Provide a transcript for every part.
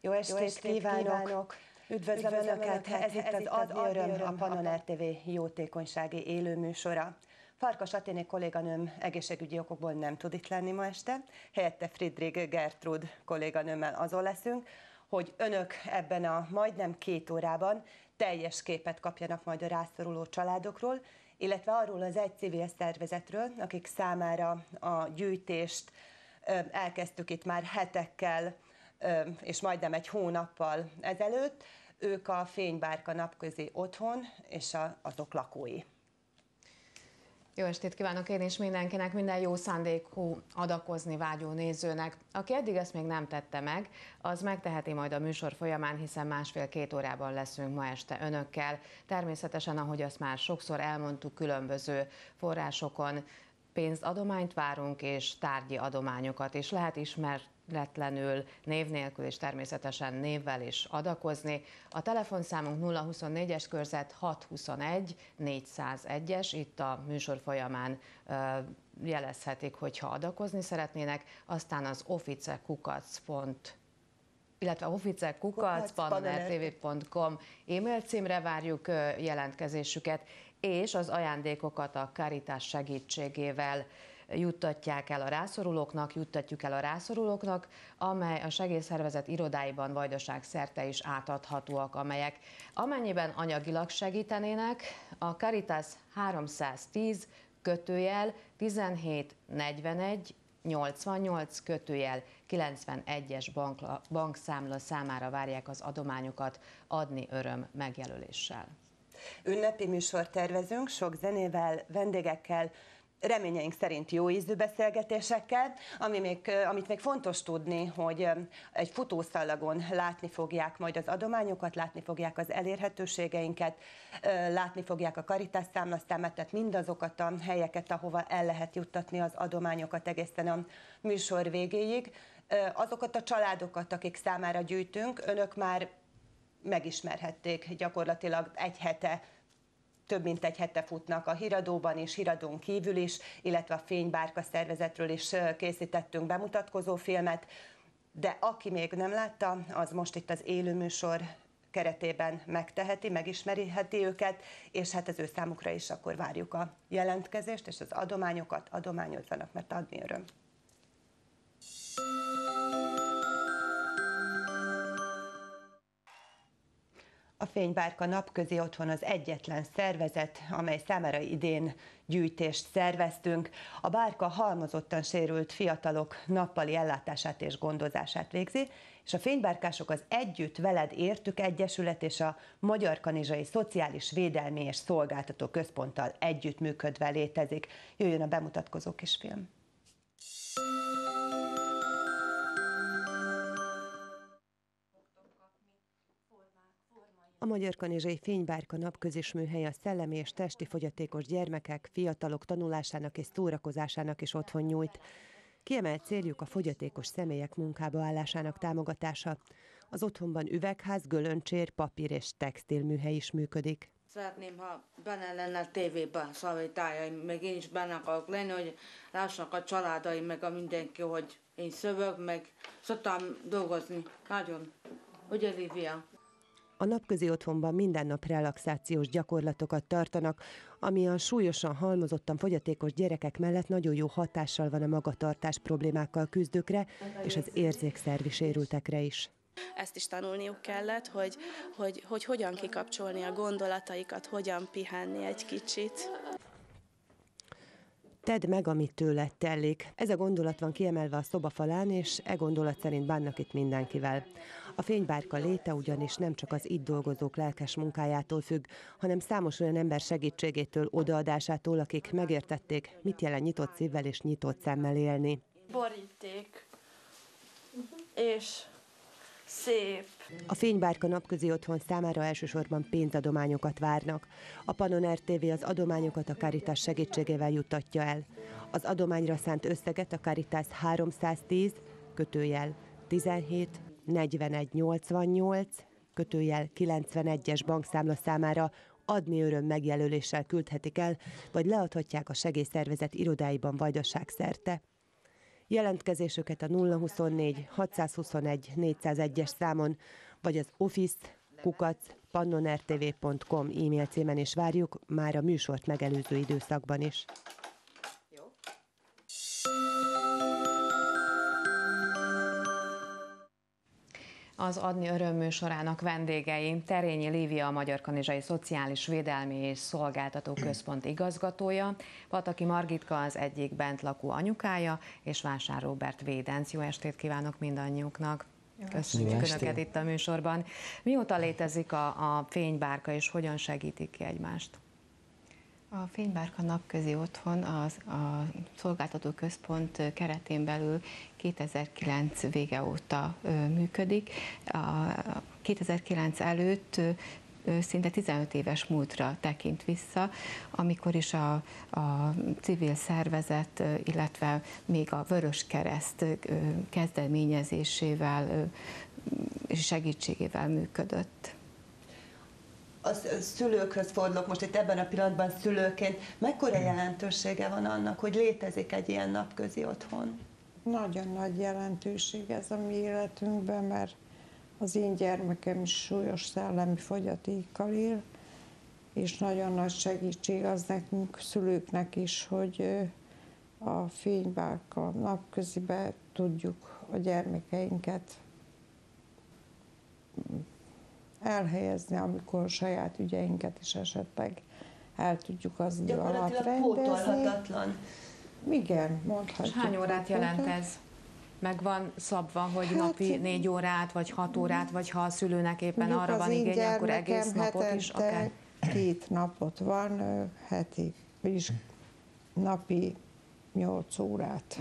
Jó estét kívánok! Üdvözlöm Önöket! Ez itt az Adni Öröm, a Pannon RTV jótékonysági élőműsora. Farkas Aténé kolléganőm egészségügyi okokból nem tud itt lenni ma este, helyette Friedrich Gertrud kolléganőmmel azon leszünk, hogy Önök ebben a majdnem 2 órában teljes képet kapjanak majd a rászoruló családokról, illetve arról az egy civil szervezetről, akik számára a gyűjtést elkezdtük itt már hetekkel, és majdnem egy hónappal ezelőtt. Ők a Fénybárka Napközi Otthon és azok lakói. Jó estét kívánok én is mindenkinek, minden jó szándékú adakozni vágyó nézőnek. Aki eddig ezt még nem tette meg, az megteheti majd a műsor folyamán, hiszen 1,5-2 órában leszünk ma este Önökkel. Természetesen, ahogy azt már sokszor elmondtuk, különböző forrásokon pénzadományt várunk és tárgyi adományokat, és lehet ismeretlenül, név nélkül és természetesen névvel is adakozni. A telefonszámunk 024-es körzet 621 401-es, itt a műsor folyamán jelezhetik, hogyha adakozni szeretnének, aztán az office@pannonrtv.com e-mail címre várjuk jelentkezésüket, és az ajándékokat a Caritas segítségével juttatjuk el a rászorulóknak, amely a segélyszervezet irodáiban Vajdaság szerte is átadhatóak, amelyek amennyiben anyagilag segítenének, a Caritas 310 /17 41 88 /91-es bankszámla számára várják az adományokat Adni Öröm megjelöléssel. Ünnepi műsort tervezünk, sok zenével, vendégekkel, reményeink szerint jó ízű beszélgetésekkel, amit még fontos tudni, hogy egy futószallagon látni fogják majd az adományokat, látni fogják az elérhetőségeinket, látni fogják a Caritas számlaszámát, tehát mindazokat a helyeket, ahova el lehet juttatni az adományokat egészen a műsor végéig. Azokat a családokat, akik számára gyűjtünk, Önök már megismerhették gyakorlatilag több mint egy hete futnak a híradóban és híradón kívül is, illetve a Fénybárka szervezetről is készítettünk bemutatkozó filmet, de aki még nem látta, az most itt az élőműsor keretében megteheti, megismerheti őket, és hát az ő számukra is akkor várjuk a jelentkezést, és az adományokat adományozzanak, mert adni öröm. A Fénybárka Napközi Otthon az egyetlen szervezet, amely számára idén gyűjtést szerveztünk. A bárka halmozottan sérült fiatalok nappali ellátását és gondozását végzi, és a fénybárkások az Együtt Veled Értük Egyesület és a Magyarkanizsai Szociális Védelmi és Szolgáltató Központtal együttműködve létezik. Jöjjön a bemutatkozó kisfilm. A Magyarkanizsai Fénybárka Napközis műhely a szellemi és testi fogyatékos gyermekek, fiatalok tanulásának és szórakozásának is otthon nyújt. Kiemelt céljuk a fogyatékos személyek munkába állásának támogatása. Az otthonban üvegház, gölöncsér, papír és textilműhely is működik. Szeretném, ha benne lenne a tévében szavítájaim, meg én is benne akarok lenni, hogy lássanak a családaim, meg a mindenki, hogy én szövök, meg szoktam dolgozni. Nagyon. Ugye, Lívia? A napközi otthonban minden nap relaxációs gyakorlatokat tartanak, ami a súlyosan halmozottan fogyatékos gyerekek mellett nagyon jó hatással van a magatartás problémákkal küzdőkre és az érzékszervi sérültekre is. Ezt is tanulniuk kellett, hogy hogyan kikapcsolni a gondolataikat, hogyan pihenni egy kicsit. Tedd meg, amit tőled telik. Ez a gondolat van kiemelve a szobafalán, és e gondolat szerint bánnak itt mindenkivel. A Fénybárka léte ugyanis nem csak az itt dolgozók lelkes munkájától függ, hanem számos olyan ember segítségétől, odaadásától, akik megértették, mit jelent nyitott szívvel és nyitott szemmel élni. Boríték, és szép. A Fénybárka Napközi Otthon számára elsősorban pénzadományokat várnak. A Pannon RTV az adományokat a Caritas segítségével juttatja el. Az adományra szánt összeget a Caritas 310 /17 41 88 /91-es bankszámla számára Adni Öröm megjelöléssel küldhetik el, vagy leadhatják a segélyszervezet irodáiban Vajdaság szerte. Jelentkezésüket a 024 621 401-es számon, vagy az office@pannonertv.com e-mail címen is várjuk, már a műsort megelőző időszakban is. Az Adni Öröm műsorának vendégei Terényi Lívia, a Magyarkanizsai Szociális Védelmi és Szolgáltató Központ igazgatója, Pataki Margitka, az egyik bent lakó anyukája, és Vásár Róbert védenc. Jó estét kívánok mindannyiuknak! Köszönjük Önöket itt a műsorban. Mióta létezik a Fénybárka, és hogyan segítik ki egymást? A Fénybárka napközi otthon a szolgáltató központ keretén belül 2009 vége óta működik. 2009 előtt szinte 15 éves múltra tekint vissza, amikor is a civil szervezet, illetve még a Vöröskereszt kezdeményezésével és segítségével működött. A szülőkhöz fordulok most itt ebben a pillanatban szülőként. Mekkora jelentősége van annak, hogy létezik egy ilyen napközi otthon? Nagyon nagy jelentőség ez a mi életünkben, mert az én gyermekem is súlyos szellemi fogyatékkal él, és nagyon nagy segítség az nekünk, szülőknek is, hogy a Fénybárka napközibe tudjuk a gyermekeinket elhelyezni, amikor a saját ügyeinket is esetleg el tudjuk az idő alatt rendezni. Pótolhatatlan. Igen, mondhatjuk. És hány órát jelent ez? Meg van szabva, hogy napi 4 órát, vagy 6 órát, vagy ha a szülőnek éppen arra van igény, akkor egész napot is akár? 2 napot van heti, vagyis napi 8 órát.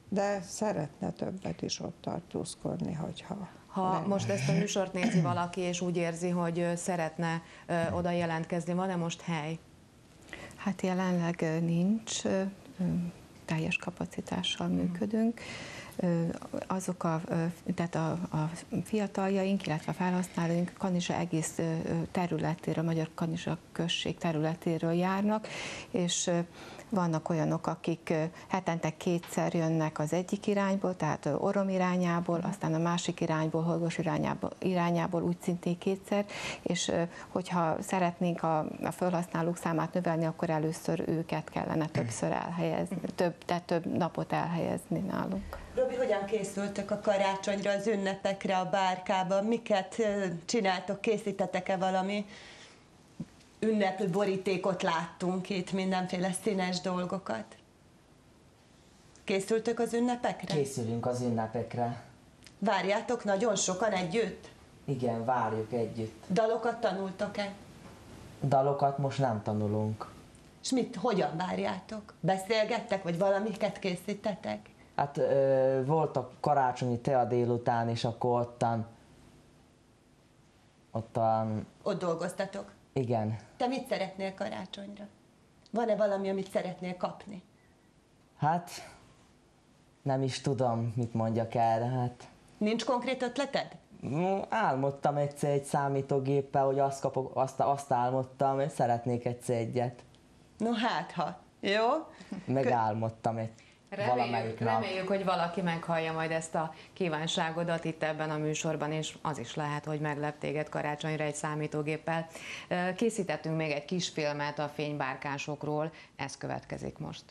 De szeretne többet is ott tartózkodni, hogyha... Ha most ezt a műsort nézi valaki, és úgy érzi, hogy szeretne oda jelentkezni, van-e most hely? Hát jelenleg nincs, teljes kapacitással működünk. Tehát a fiataljaink, illetve a felhasználóink Kanizsa egész területéről, a Magyar Kanizsa község területéről járnak, és vannak olyanok, akik hetente 2-szer jönnek az egyik irányból, tehát Orom irányából, aztán a másik irányból, Horgos irányából úgy szintén 2-szer, és hogyha szeretnénk a felhasználók számát növelni, akkor először őket kellene többször elhelyezni, több napot elhelyezni nálunk. Robi, hogyan készültök a karácsonyra, az ünnepekre, a bárkában? Miket csináltok, készítettek-e valami ünnepi borítékot? Láttunk itt, mindenféle színes dolgokat. Készültök az ünnepekre? Készülünk az ünnepekre. Várjátok nagyon sokan együtt? Igen, várjuk együtt. Dalokat tanultok-e? Dalokat most nem tanulunk. És hogyan várjátok? Beszélgettek, vagy valamiket készítetek? Hát volt a karácsonyi tea délután, és akkor Ott dolgoztatok? Igen. Te mit szeretnél karácsonyra? Van-e valami, amit szeretnél kapni? Hát nem is tudom, mit mondjak erre. Hát. Nincs konkrét ötleted? Álmodtam egyszer egy számítógéppel, hogy azt kapok, azt álmodtam, hogy szeretnék egyszer egyet. No hát, ha. Jó? Megálmodtam egy valamelyik nap. Reméljük, hogy valaki meghallja majd ezt a kívánságodat itt ebben a műsorban, és az is lehet, hogy meglep téged karácsonyra egy számítógéppel. Készítettünk még egy kis filmet a fénybárkásokról, ez következik most.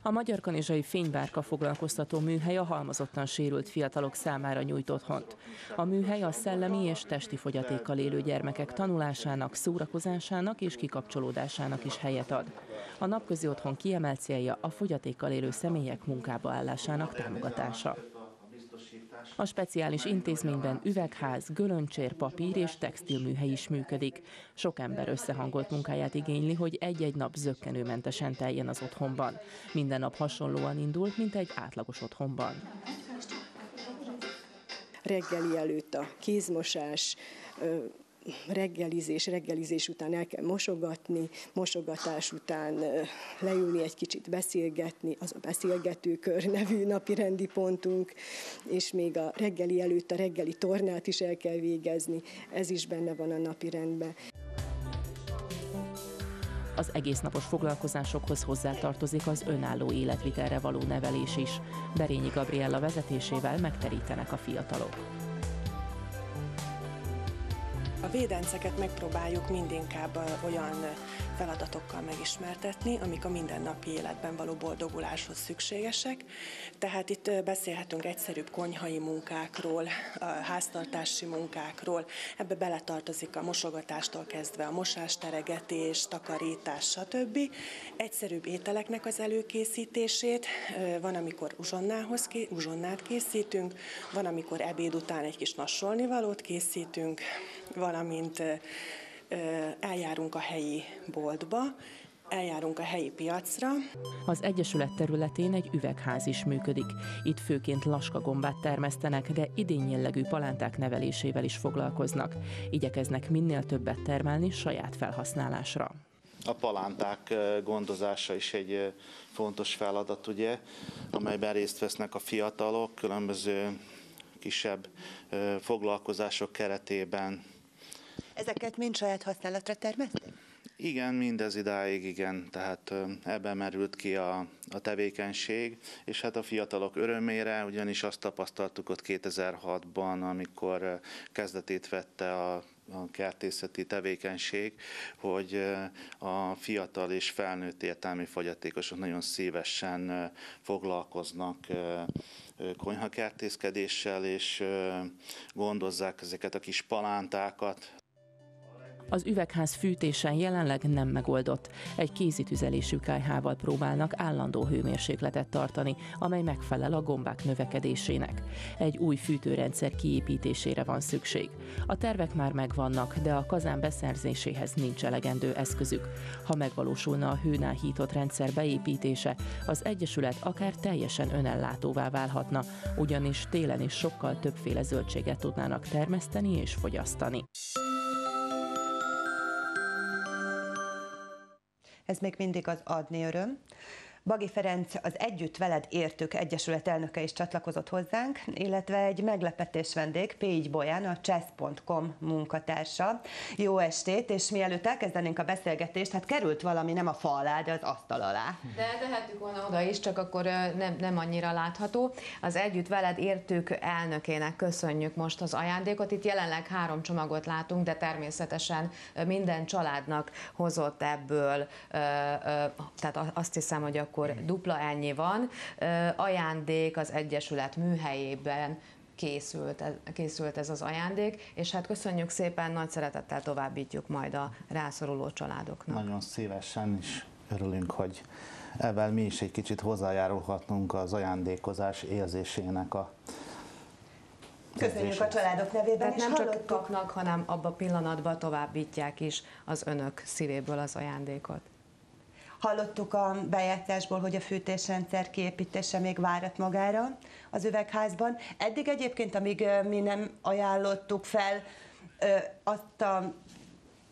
A Magyarkanizsai Fénybárka foglalkoztató műhely a halmozottan sérült fiatalok számára nyújt otthont. A műhely a szellemi és testi fogyatékkal élő gyermekek tanulásának, szórakozásának és kikapcsolódásának is helyet ad. A napközi otthon kiemelt célja a fogyatékkal élő személyek munkába állásának támogatása. A speciális intézményben üvegház, gölöncsér, papír és textilműhely is működik. Sok ember összehangolt munkáját igényli, hogy egy-egy nap zökkenőmentesen teljen az otthonban. Minden nap hasonlóan indul, mint egy átlagos otthonban. Reggeli előtt a kézmosás, reggelizés után el kell mosogatni, mosogatás után leülni egy kicsit beszélgetni, az a beszélgetőkör nevű napirendi pontunk, és még a reggeli előtt a reggeli tornát is el kell végezni, ez is benne van a napirendben. Az egésznapos foglalkozásokhoz hozzátartozik az önálló életvitelre való nevelés is. Berényi Gabriella vezetésével megterítenek a fiatalok. A védenceket megpróbáljuk mindinkább olyan feladatokkal megismertetni, amik a mindennapi életben való boldoguláshoz szükségesek. Tehát itt beszélhetünk egyszerűbb konyhai munkákról, háztartási munkákról, ebbe beletartozik a mosogatástól kezdve a mosás, teregetés, takarítás, stb. Egyszerűbb ételeknek az előkészítését, van, amikor uzsonnát készítünk, van, amikor ebéd után egy kis nassolnivalót készítünk, valamint eljárunk a helyi boltba, eljárunk a helyi piacra. Az Egyesület területén egy üvegház is működik. Itt főként laskagombát termesztenek, de idén jellegű palánták nevelésével is foglalkoznak. Igyekeznek minél többet termelni saját felhasználásra. A palánták gondozása is egy fontos feladat, ugye, amelyben részt vesznek a fiatalok, különböző kisebb foglalkozások keretében. Ezeket mind saját használatra termesztik? Igen, mindez idáig igen, tehát ebben merült ki a tevékenység, és hát a fiatalok örömére, ugyanis azt tapasztaltuk ott 2006-ban, amikor kezdetét vette a kertészeti tevékenység, hogy a fiatal és felnőtt értelmi fogyatékosok nagyon szívesen foglalkoznak konyhakertészkedéssel, és gondozzák ezeket a kis palántákat. Az üvegház fűtése jelenleg nem megoldott. Egy kézitüzelésű kályhával próbálnak állandó hőmérsékletet tartani, amely megfelel a gombák növekedésének. Egy új fűtőrendszer kiépítésére van szükség. A tervek már megvannak, de a kazán beszerzéséhez nincs elegendő eszközük. Ha megvalósulna a hőn áhított rendszer beépítése, az Egyesület akár teljesen önellátóvá válhatna, ugyanis télen is sokkal többféle zöldséget tudnának termeszteni és fogyasztani. Ez még mindig az Adni öröm. Bagi Ferenc, az Együtt veled értük Egyesület elnöke is csatlakozott hozzánk, illetve egy meglepetés vendég, Pégy Bolyán, a chess.com munkatársa. Jó estét, és mielőtt elkezdenénk a beszélgetést, hát került valami nem a fal alá, de az asztal alá. De tehettük volna oda is, csak akkor nem annyira látható. Az Együtt veled értük elnökének köszönjük most az ajándékot. Itt jelenleg 3 csomagot látunk, de természetesen minden családnak hozott ebből, tehát azt hiszem, hogy akkor dupla ennyi van. Ajándék az Egyesület műhelyében készült ez az ajándék, és hát köszönjük szépen, nagy szeretettel továbbítjuk majd a rászoruló családoknak. Nagyon szívesen is örülünk, hogy ebben mi is egy kicsit hozzájárulhatnunk az ajándékozás érzésének a Köszönjük a családok nevében. Tehát nem csak kapnak, hanem abban a pillanatban továbbítják is az önök szívéből az ajándékot. Hallottuk a bejátszásból, hogy a fűtésrendszer kiépítése még várat magára az üvegházban. Eddig egyébként, amíg mi nem ajánlottuk fel azt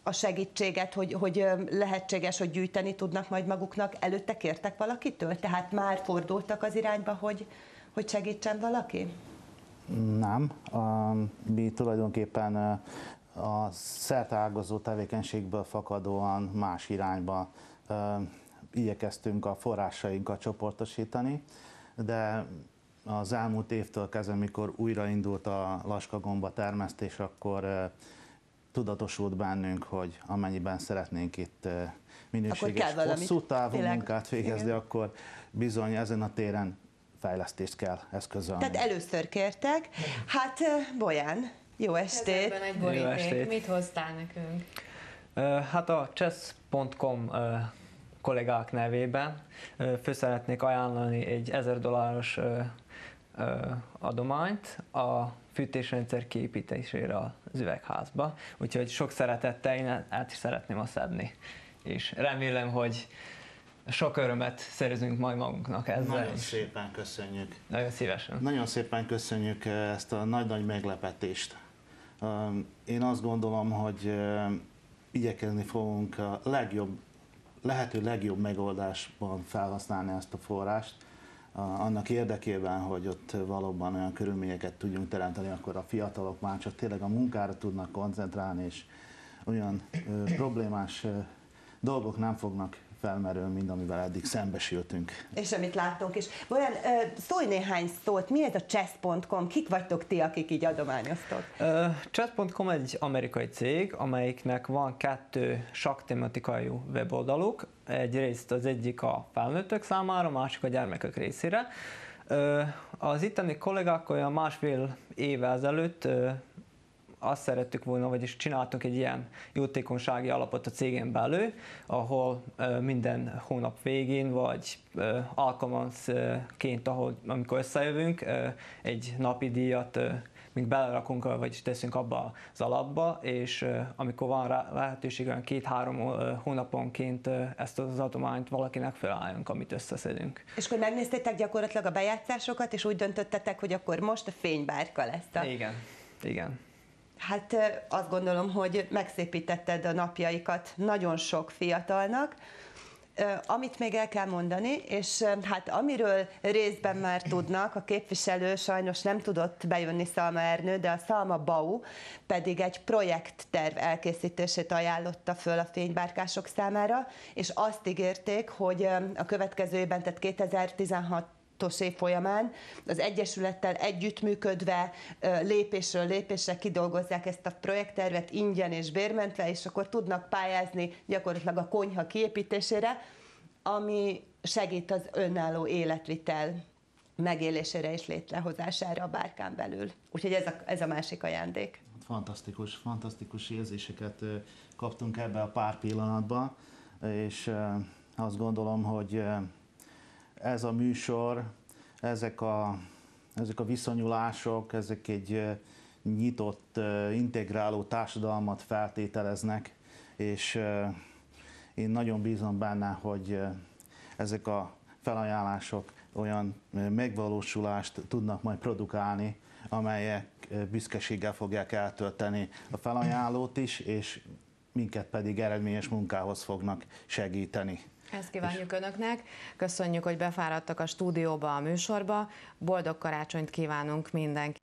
a segítséget, hogy lehetséges, hogy gyűjteni tudnak majd maguknak, előtte kértek valakitől? Tehát már fordultak az irányba, hogy segítsen valaki? Nem. Mi tulajdonképpen a szerteágazó tevékenységből fakadóan más irányba igyekeztünk a forrásainkat csoportosítani, de az elmúlt évtől kezdve, mikor újraindult a laskagomba termesztés, akkor tudatosult bennünk, hogy amennyiben szeretnénk itt minőséges, hosszú távú munkát végezni, igen, akkor bizony ezen a téren fejlesztést kell eszközölni. Tehát először kértek. Hát Bolyán, jó estét! Egy boríték. Jó estét. Mit hoztál nekünk? Hát a chess.com kollégák nevében föl szeretnék ajánlani egy $1000 adományt a fűtésrendszer kiépítésére az üvegházba. Úgyhogy sok szeretettel én át is szeretném azt adni. És remélem, hogy sok örömet szerezünk majd magunknak ezzel. Nagyon szépen köszönjük. Nagyon szívesen. Nagyon szépen köszönjük ezt a nagy-nagy meglepetést. Én azt gondolom, hogy igyekezni fogunk a lehető legjobb megoldásban felhasználni ezt a forrást, annak érdekében, hogy ott valóban olyan körülményeket tudjunk teremteni, akkor a fiatalok már csak tényleg a munkára tudnak koncentrálni, és olyan problémás dolgok nem fognak felmerülni, mint amivel eddig szembesültünk. És amit láttunk is. Olyan, szólj néhány szót, mi ez a chess.com? Kik vagytok ti, akik így adományoztok? Chess.com egy amerikai cég, amelyiknek van 2 sakk-tematikai weboldaluk. Egyrészt az egyik a felnőttök számára, a másik a gyermekek részére. Az itteni kollégák olyan 1,5 évvel ezelőtt azt szerettük volna, vagyis csináltunk egy ilyen jótékonysági alapot a cégen belül, ahol minden hónap végén, vagy alkalmanként, amikor összejövünk, egy napi díjat még belerakunk, vagyis teszünk abba az alapba, és amikor van lehetőség, olyan 2-3 hónaponként ezt az adományt valakinek felállunk, amit összeszedünk. És akkor megnéztétek gyakorlatilag a bejátszásokat, és úgy döntöttetek, hogy akkor most a fénybárka lesz. Igen. Hát azt gondolom, hogy megszépítetted a napjaikat nagyon sok fiatalnak. Amit még el kell mondani, és hát amiről részben már tudnak, a képviselő sajnos nem tudott bejönni, Szalma Ernő, de a Szalma Bau pedig egy projektterv elkészítését ajánlotta föl a fénybárkások számára, és azt ígérték, hogy a következő évben, tehát 2016 év folyamán az Egyesülettel együttműködve lépésről lépésre kidolgozzák ezt a projekttervet ingyen és bérmentve, és akkor tudnak pályázni gyakorlatilag a konyha kiépítésére, ami segít az önálló életvitel megélésére és létrehozására a bárkán belül. Úgyhogy ez a másik ajándék. Fantasztikus érzéseket kaptunk ebbe a pár pillanatban, és azt gondolom, hogy ez a műsor, ezek a viszonyulások, ezek egy nyitott, integráló társadalmat feltételeznek, és én nagyon bízom benne, hogy ezek a felajánlások olyan megvalósulást tudnak majd produkálni, amelyek büszkeséggel fogják eltölteni a felajánlót is, és minket pedig eredményes munkához fognak segíteni. Ezt kívánjuk Önöknek. Köszönjük, hogy befáradtak a stúdióba, a műsorba. Boldog karácsonyt kívánunk mindenkinek.